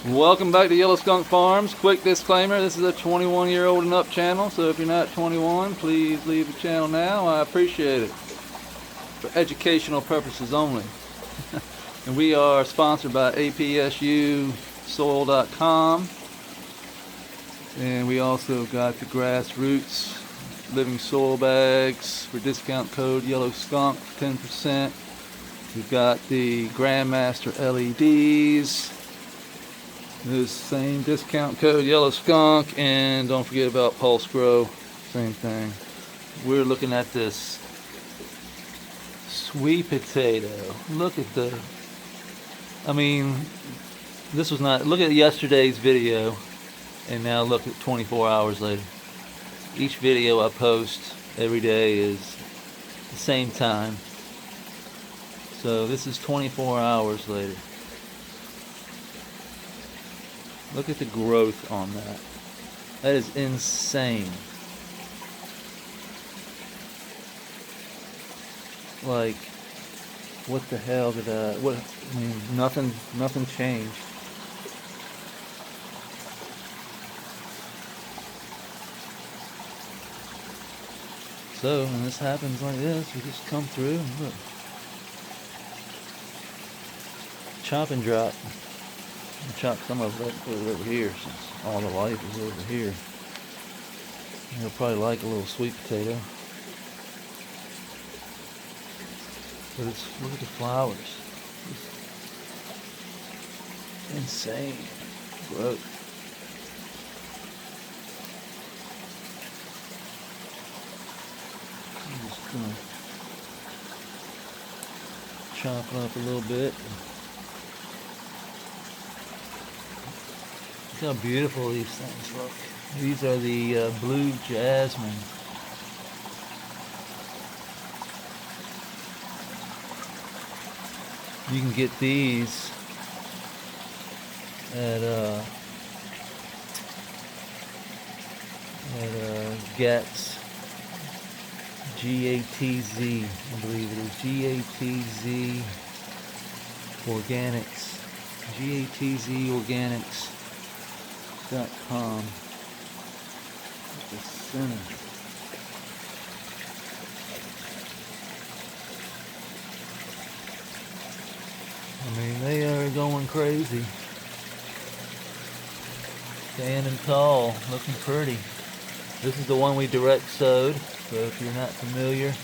Welcome back to Yellow Skunk Farms. Quick disclaimer, this is a 21-year-old and up channel, so if you're not 21, please leave the channel now. I appreciate it. For educational purposes only. And we are sponsored by APSUsoil.com. And we also got the Grassroots living soil bags for discount code Yellow Skunk 10%. We've got the Grandmaster LEDs. This same discount code Yellow Skunk, and don't forget about Pulse Grow, same thing. We're looking at this sweet potato. Look at the, I mean, this was not, look at yesterday's video and now look at 24 hours later. Each video I post every day is the same time. So this is 24 hours later. Look at the growth on that. That is insane. Like, what the hell did I mean, nothing changed. So, when this happens like this, we just come through and look. Chop and drop. I'll chop some of it over here since all the life is over here. You'll probably like a little sweet potato. But look at the flowers. It's insane growth. I'm just gonna chop it up a little bit. Look how beautiful these things look. These are the blue jasmine. You can get these at Gatz, G-A-T-Z, I believe it is, G-A-T-Z Organics, G-A-T-Z Organics.com. The center. I mean, they are going crazy. Standing tall, looking pretty. This is the one we direct sowed. So if you're not familiar,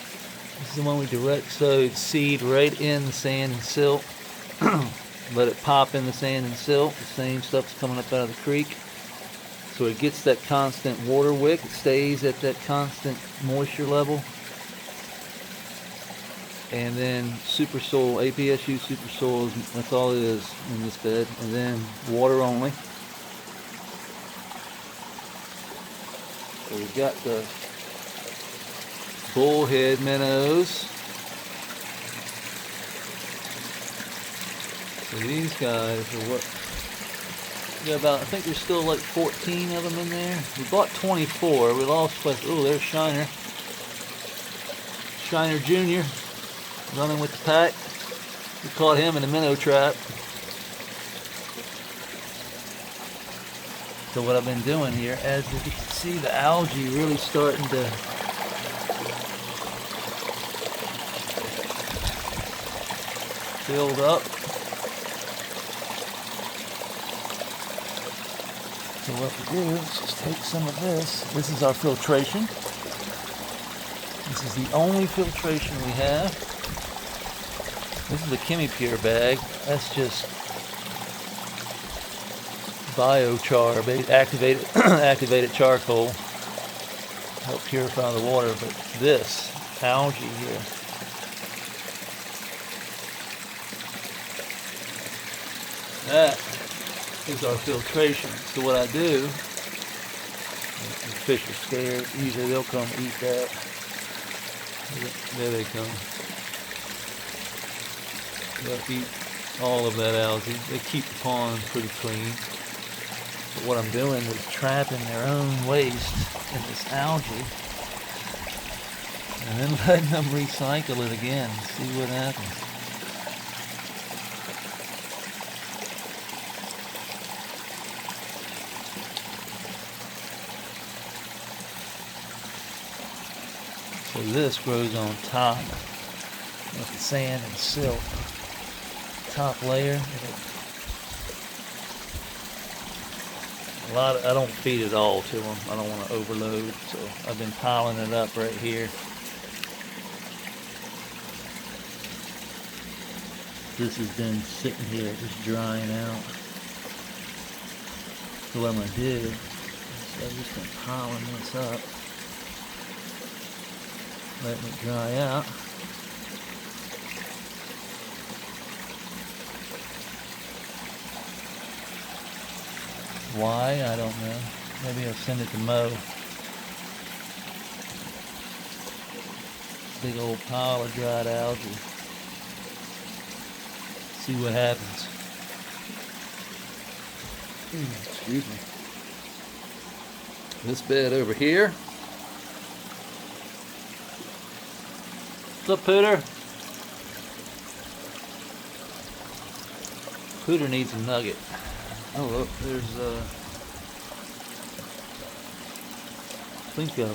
this is the one we direct sowed seed right in the sand and silt. Let it pop in the sand and silt. The same stuff's coming up out of the creek. So it gets that constant water wick. It stays at that constant moisture level. And then super soil, APSU super soil, that's all it is in this bed. And then water only. So we've got the bullhead minnows. So these guys are what? Yeah, about, I think there's still like 14 of them in there. We bought 24. We lost, like, oh, there's Shiner. Shiner Jr. running with the pack. We caught him in a minnow trap. So what I've been doing here, as you can see, the algae really starting to build up. So what we do is just take some of this. This is our filtration. This is the only filtration we have. This is a ChemiPure bag. That's just biochar, activated charcoal. Help purify the water. But this algae here, that is our filtration. So what I do, the fish are scared, usually they'll come eat that. There they come. They'll eat all of that algae. They keep the pond pretty clean. But what I'm doing is trapping their own waste in this algae and then letting them recycle it again and see what happens. So this grows on top with the sand and silt. Top layer. I don't feed it all to them. I don't want to overload, so I've been piling it up right here. This has been sitting here just drying out. So what I'm going to do is I'm just going to piling this up, letting it dry out. Why? I don't know. Maybe I'll send it to Mo. Big old pile of dried algae. See what happens. Excuse me. This bed over here. What's up, Pooter? Pooter needs a nugget. Oh look, there's Plinko.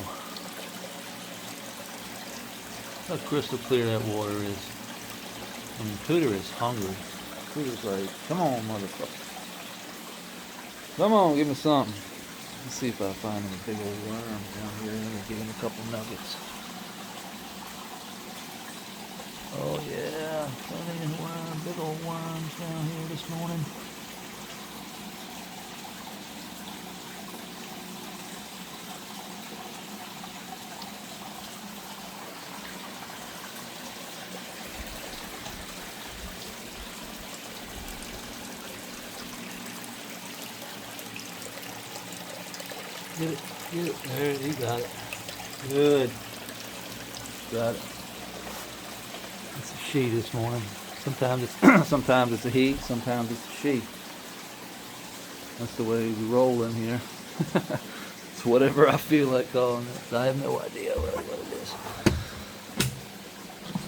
How crystal clear that water is. I mean, Pooter is hungry. Pooter's like, come on, motherfucker. Come on, give me something. Let's see if I find any big old worms down here. I'll give him a couple nuggets. Oh yeah, plenty of worms, big old worms down here this morning. Get it, get it. There, you got it. Good. Got it. It's a she this morning. Sometimes it's sometimes it's a he, sometimes it's a she. That's the way we roll in here. It's whatever I feel like calling it. I have no idea what it is.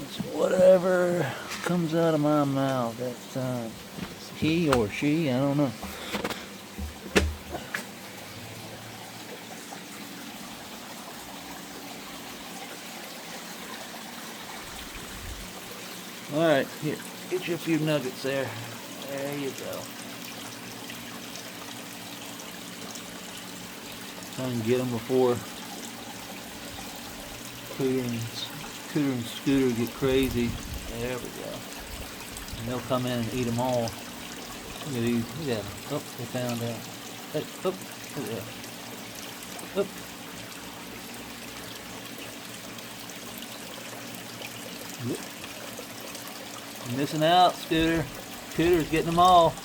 It's whatever comes out of my mouth that time. It's he or she, I don't know. Alright, here, get you a few nuggets there. There you go. Try and get them before Cooter and Scooter get crazy. There we go. And they'll come in and eat them all. Look at these. Look at them. Oh, they found out. Hey, oh, look at that. Oh. Yep. You're missing out, Scooter. Scooter's getting them all.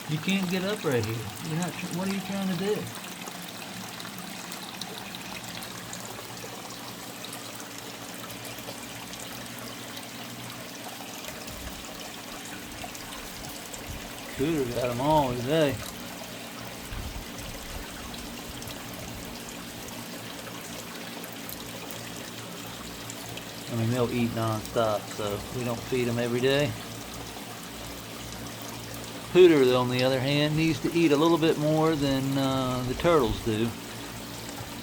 You can't get up right here. You're not. What are you trying to do? Scooter got them all today. I mean, they'll eat non-stop, so we don't feed them every day. Pooter, though, on the other hand, needs to eat a little bit more than the turtles do.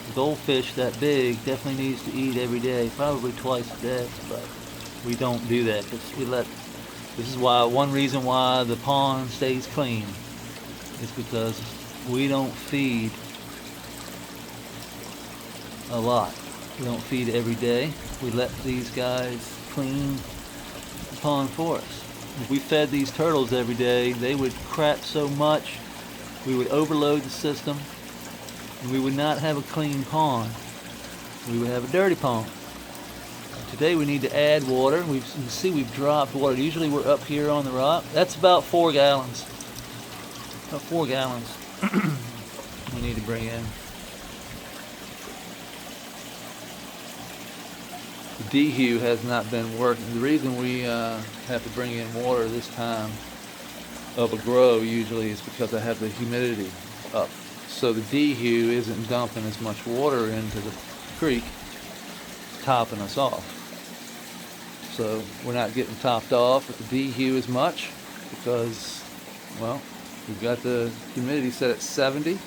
The goldfish that big definitely needs to eat every day, probably twice a day, but we don't do that because we let. This is why one reason why the pond stays clean is because we don't feed a lot. We don't feed every day. We let these guys clean the pond for us. If we fed these turtles every day, they would crap so much, we would overload the system, and we would not have a clean pond. We would have a dirty pond. Today we need to add water. You can see we've dropped water. Usually we're up here on the rock. That's about 4 gallons. About 4 gallons we need to bring in. The dehu has not been working. The reason we have to bring in water this time of a grow usually is because I have the humidity up. So the dehu isn't dumping as much water into the creek, topping us off. So we're not getting topped off with the dehu as much because, well, We've got the humidity set at 70.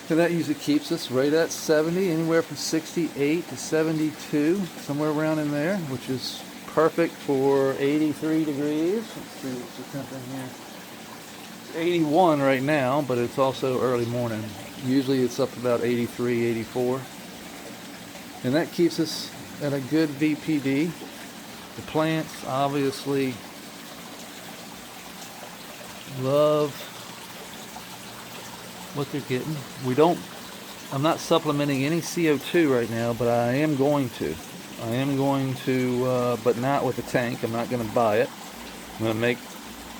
And that usually keeps us right at 70, anywhere from 68 to 72, somewhere around in there, which is perfect for 83 degrees. Let's see what's the temperature here. It's 81 right now, but it's also early morning. Usually it's up about 83, 84. And that keeps us at a good VPD. The plants obviously love what they're getting. I'm not supplementing any CO2 right now, but I am going to. But not with a tank. I'm not going to buy it. I'm going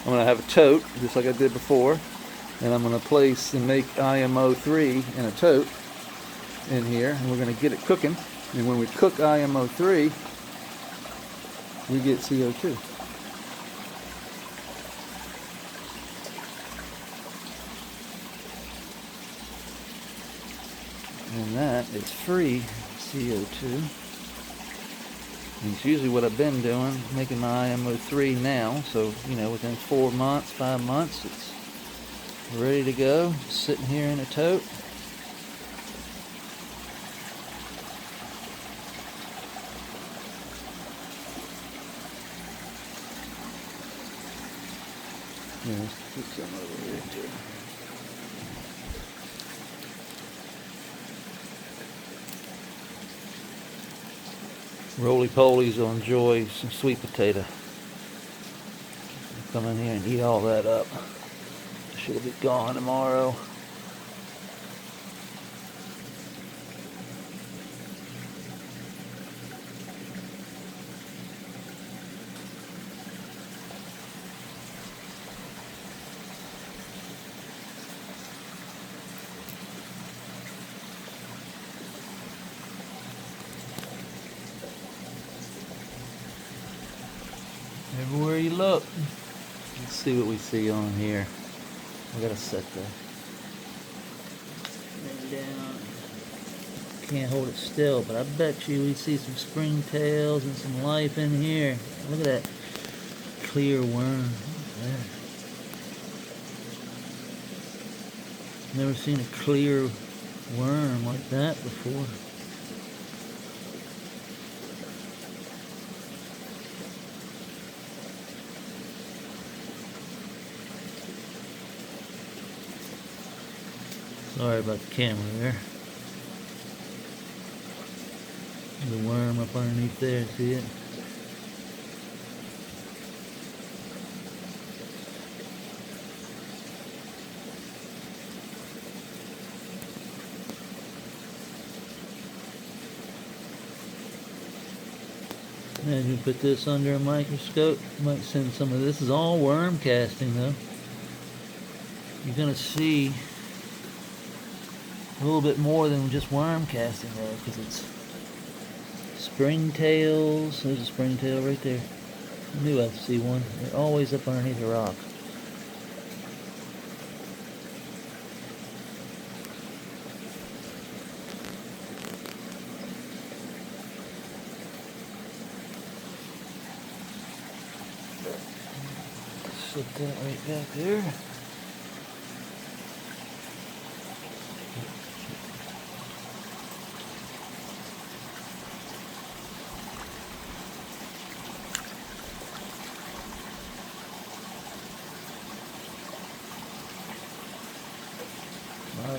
to have a tote, just like I did before, and I'm going to place and make IMO3 in a tote in here, and we're going to get it cooking. And when we cook IMO3, we get CO2. And that is free CO2. And it's usually what I've been doing, making my IMO3 now. So, within 4 months, 5 months, it's ready to go. Sitting here in a tote. Yeah, let's put some over here too. Roly-polies will enjoy some sweet potato. Come in here and eat all that up. Should be gone tomorrow. Everywhere you look. Let's see what we see on here. I gotta set the thing down. Can't hold it still, but I bet you we see some springtails and some life in here. Look at that clear worm. Never seen a clear worm like that before. Sorry about the camera there. The worm up underneath there, see it? Imagine you put this under a microscope, you might send some of this. Is all worm casting though. You're gonna see a little bit more than just worm casting there, because it's springtails. There's a springtail right there. I knew I'd see one. They're always up underneath a rock. Set that right back there.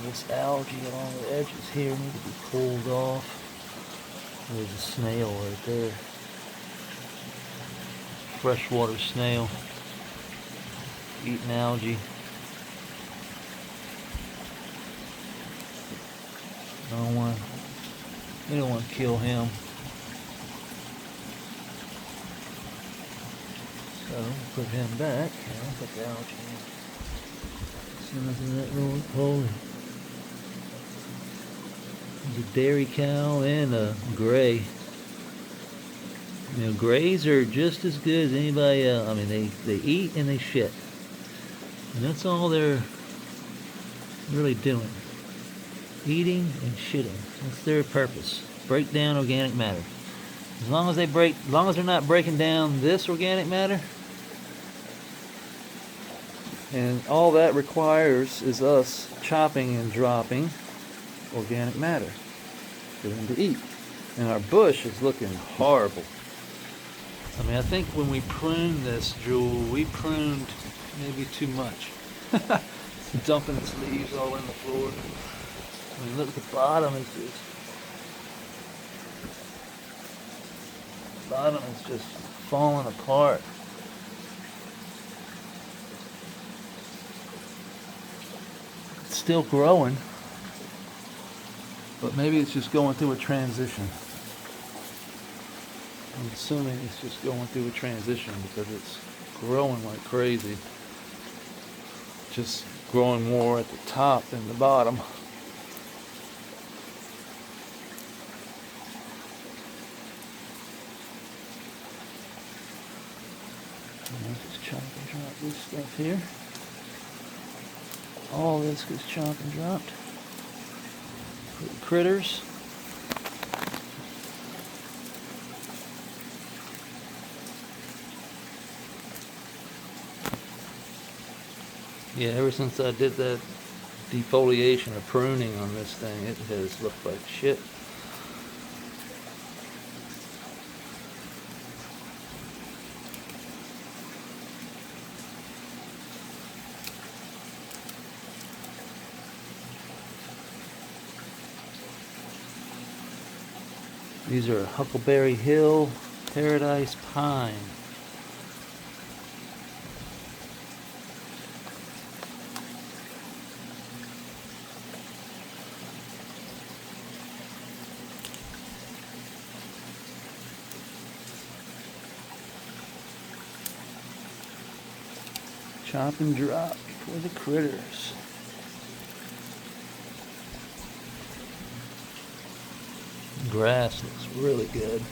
This algae along the edges here need to be pulled off. There's a snail right there. Freshwater snail eating algae. We don't want to kill him. So put him back. I'll put the algae in. See nothing of that roly-poly. There's a dairy cow and a gray. Grays are just as good as anybody else. I mean, they eat and they shit. And that's all they're really doing. Eating and shitting. That's their purpose. Break down organic matter. As long as they're not breaking down this organic matter, And all that requires is us chopping and dropping organic matter for them to eat. And our bush is looking horrible. I mean, I think when we pruned this, Jewel, we pruned maybe too much. Dumping its leaves all in the floor. I mean, look at the bottom. Bottom is just falling apart. It's still growing, but maybe it's just going through a transition. I'm assuming it's just going through a transition because it's growing like crazy. Just growing more at the top than the bottom. And I just chop and drop this stuff here. All this gets chopped and dropped. Critters. Yeah, ever since I did that defoliation or pruning on this thing, it has looked like shit. These are Huckleberry Hill Paradise Pine. Chop and drop for the critters. Grass looks really good.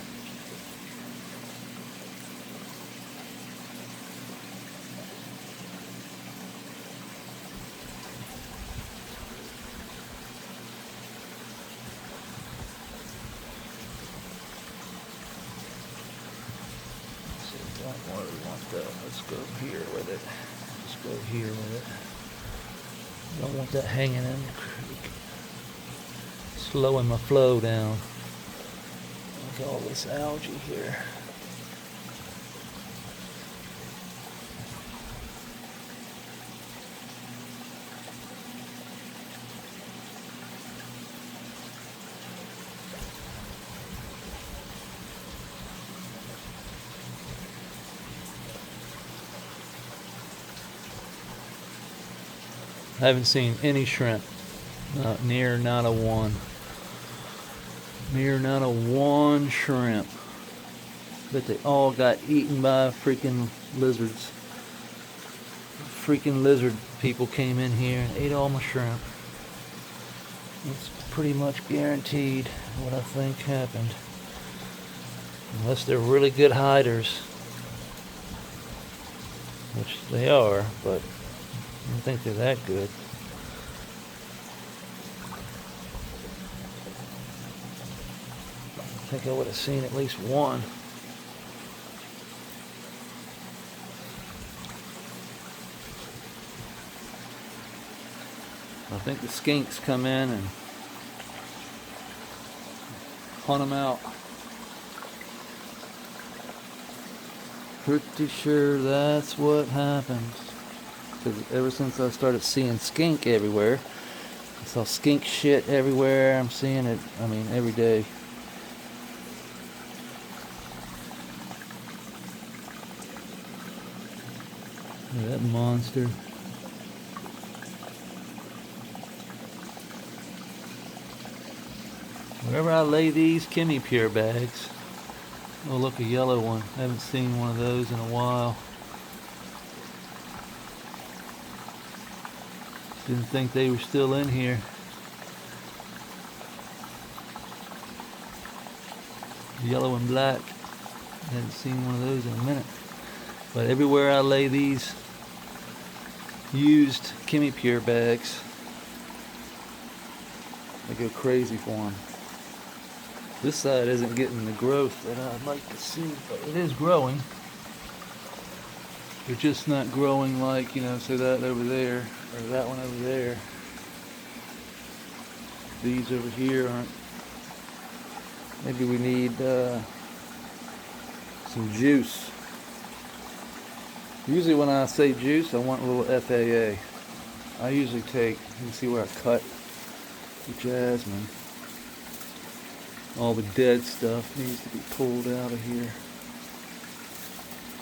Where do we want that? Let's go here with it. Let's go here with it. Don't want that hanging in the creek. Slowing my flow down. Look at all this algae here. I haven't seen any shrimp. Not a one. Not a one shrimp. But they all got eaten by freaking lizards. Freaking lizard people came in here and ate all my shrimp. It's pretty much guaranteed what I think happened. Unless they're really good hiders. Which they are, but I don't think they're that good. I think I would have seen at least one. I think the skinks come in and hunt them out. Pretty sure that's what happens. Because ever since I started seeing skink everywhere, I saw skink shit everywhere. I'm seeing it, I mean, every day. Look at that monster. Wherever I lay these Kimmy Pure bags. Oh, look, a yellow one. I haven't seen one of those in a while. Didn't think they were still in here. Yellow and black. Haven't seen one of those in a minute. But everywhere I lay these used Kimmy Pure bags, I go crazy for them. This side isn't getting the growth that I'd like to see, but it is growing. They're just not growing like, you know, say that over there, or that one over there. These over here aren't. Maybe we need some juice. Usually when I say juice, I want a little FAA. I usually take, you can see where I cut the jasmine. All the dead stuff needs to be pulled out of here.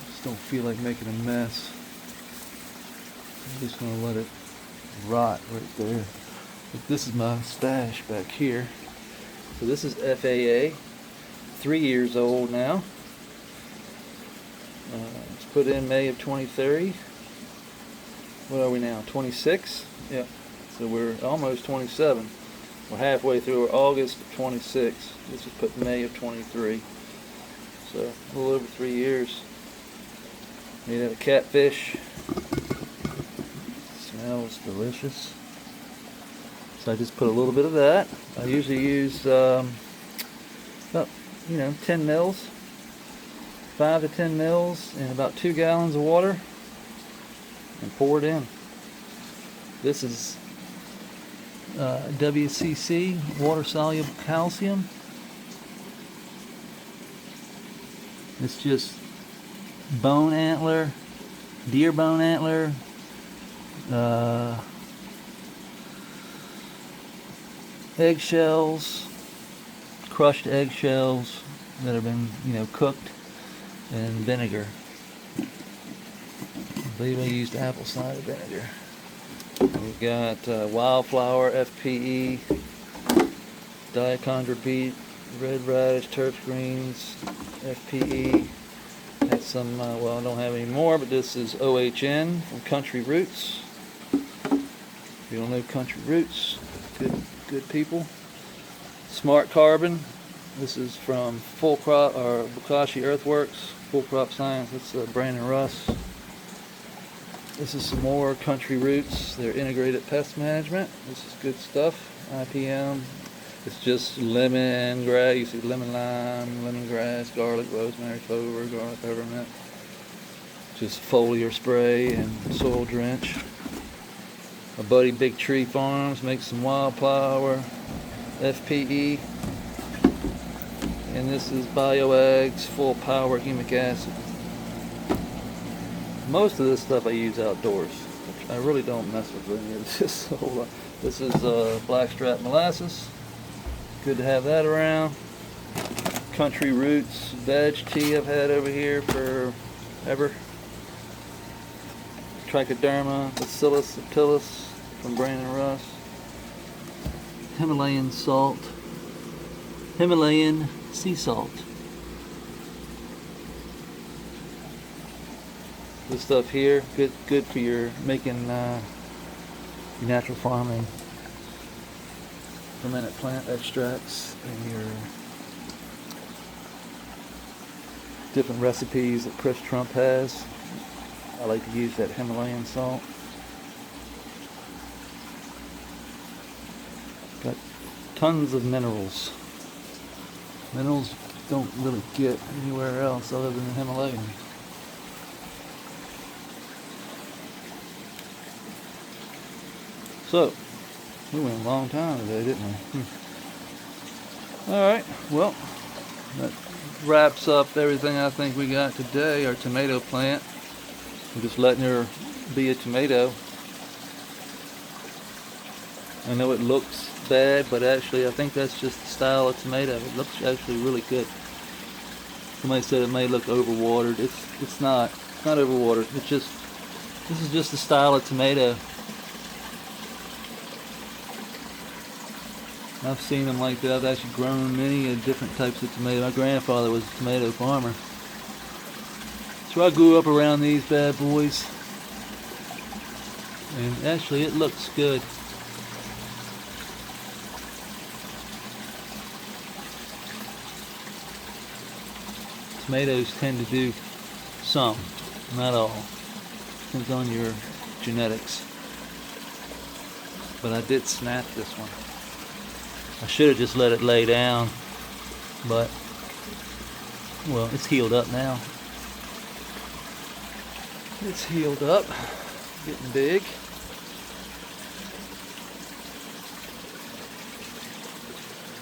Just don't feel like making a mess. I'm just going to let it rot right there. But this is my stash back here. So this is FAA, 3 years old now. It's put in May of 2030. What are we now, 26? Yeah, so we're almost 27. We're halfway through, we're August of 26. This was put in May of 23. So a little over 3 years. Made out of catfish. Smells delicious. So I just put a little bit of that. I usually use about, 10 mils. 5 to 10 mils in about 2 gallons of water. And pour it in. This is WCC, water soluble calcium. It's just bone antler, deer bone antler, eggshells, crushed eggshells that have been, cooked in vinegar. I believe I used apple cider vinegar. We've got wildflower, FPE, diachondra beet, red radish, turf greens, FPE. Got some, well, I don't have any more, but this is OHN from Country Roots. If you don't know Country Roots, good people. Smart Carbon. This is from Full Crop, or Bokashi Earthworks, Full Crop Science. That's Brandon Russ. This is some more Country Roots. They're integrated pest management. This is good stuff. IPM. It's just lemongrass. You see lemon lime, lemongrass, garlic, rosemary, clover, garlic, peppermint. Just foliar spray and soil drench. My buddy Big Tree Farms makes some wildflower, FPE. And this is BioAg's full power humic acid. Most of this stuff I use outdoors. I really don't mess with any of this a whole lot. This is blackstrap molasses. Good to have that around. Country Roots veg tea I've had over here forever. Trichoderma, Bacillus subtilis from Brandon Russ. Himalayan salt. Himalayan sea salt. This stuff here, good for your making your natural farming, fermented plant extracts, and your different recipes that Chris Trump has. I like to use that Himalayan salt. Got tons of minerals. Minerals don't really get anywhere else other than the Himalayan. So, we went a long time today, didn't we? Alright, well, that wraps up everything I think we got today. Our tomato plant. I'm just letting her be a tomato. I know it looks bad, but actually I think that's just the style of tomato. It looks actually really good. Somebody said it may look overwatered. It's not. It's not overwatered. It's just, this is just the style of tomato. I've seen them like that. I've actually grown many different types of tomato. My grandfather was a tomato farmer. So I grew up around these bad boys. And actually it looks good. Tomatoes tend to do some, not all. Depends on your genetics. But I did snap this one. I should have just let it lay down, but, well, it's healed up now. It's healed up, getting big.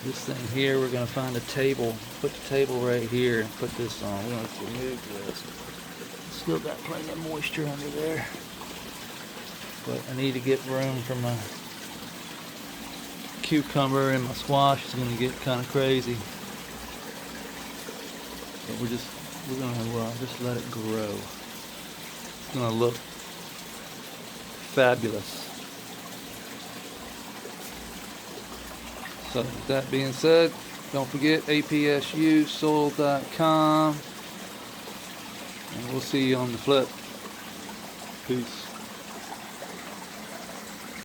This thing here, we're going to find a table, put the table right here and put this on. We're going to remove this. Still got plenty of moisture under there. But I need to get room for my cucumber, and my squash is going to get kind of crazy. But we're going to just let it grow. It's going to look fabulous. So with that being said, don't forget apsusoil.com, and we'll see you on the flip. Peace.